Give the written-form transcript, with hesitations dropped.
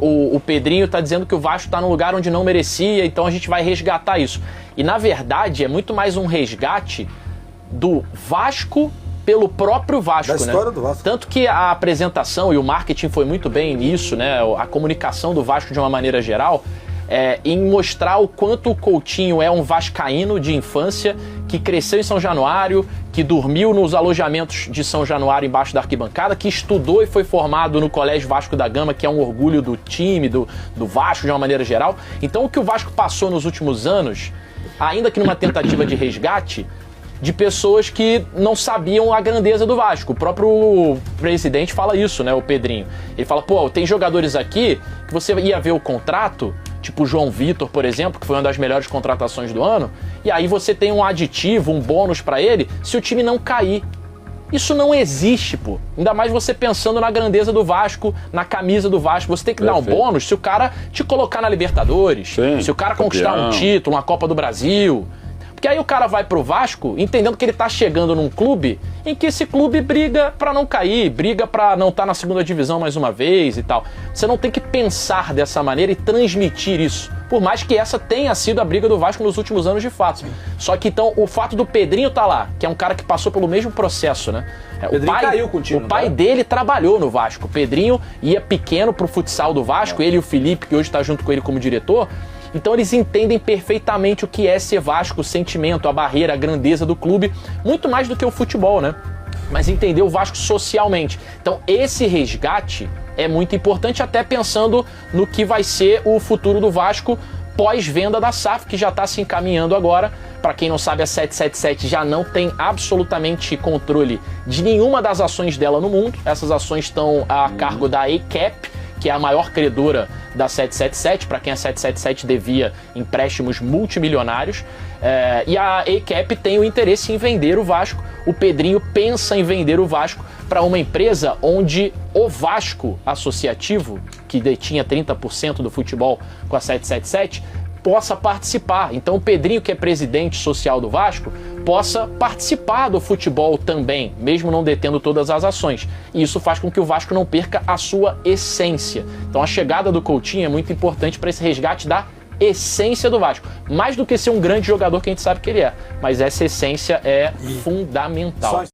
o Pedrinho tá dizendo que o Vasco tá num lugar onde não merecia, então a gente vai resgatar isso. E na verdade é muito mais um resgate do Vasco pelo próprio Vasco, da história do Vasco. Tanto que a apresentação e o marketing foi muito bem nisso, né? A comunicação do Vasco de uma maneira geral, em mostrar o quanto o Coutinho é um vascaíno de infância, que cresceu em São Januário, que dormiu nos alojamentos de São Januário embaixo da arquibancada, que estudou e foi formado no Colégio Vasco da Gama, que é um orgulho do time, do Vasco de uma maneira geral. Então o que o Vasco passou nos últimos anos, ainda que numa tentativa de resgate, de pessoas que não sabiam a grandeza do Vasco. O próprio presidente fala isso, né, o Pedrinho. Ele fala, pô, tem jogadores aqui que você ia ver o contrato, tipo o João Vitor, por exemplo, que foi uma das melhores contratações do ano, e aí você tem um aditivo, um bônus pra ele, se o time não cair. Isso não existe, pô. Ainda mais você pensando na grandeza do Vasco, na camisa do Vasco. Você tem que dar um bônus se o cara te colocar na Libertadores, se o cara conquistar um título, uma Copa do Brasil. Porque aí o cara vai pro Vasco entendendo que ele tá chegando num clube em que esse clube briga pra não cair, briga pra não estar na segunda divisão mais uma vez e tal. Você não tem que pensar dessa maneira e transmitir isso. Por mais que essa tenha sido a briga do Vasco nos últimos anos de fato. Só que então o fato do Pedrinho tá lá, que é um cara que passou pelo mesmo processo, né? O pai dele trabalhou no Vasco. O Pedrinho ia pequeno pro futsal do Vasco, ele e o Felipe, que hoje tá junto com ele como diretor. Então eles entendem perfeitamente o que é ser Vasco, o sentimento, a barreira, a grandeza do clube, muito mais do que o futebol, né? Mas entender o Vasco socialmente. Então esse resgate é muito importante, até pensando no que vai ser o futuro do Vasco pós-venda da SAF, que já está se encaminhando agora. Para quem não sabe, a 777 já não tem absolutamente controle de nenhuma das ações dela no mundo. Essas ações estão a cargo da ACAP, que é a maior credora da 777, para quem a 777 devia empréstimos multimilionários. E a ACAP tem o interesse em vender o Vasco. O Pedrinho pensa em vender o Vasco para uma empresa onde o Vasco Associativo, que detinha 30% do futebol com a 777, possa participar. Então o Pedrinho, que é presidente social do Vasco, possa participar do futebol também, mesmo não detendo todas as ações. E isso faz com que o Vasco não perca a sua essência. Então a chegada do Coutinho é muito importante para esse resgate da essência do Vasco. Mais do que ser um grande jogador que a gente sabe que ele é. Mas essa essência é fundamental.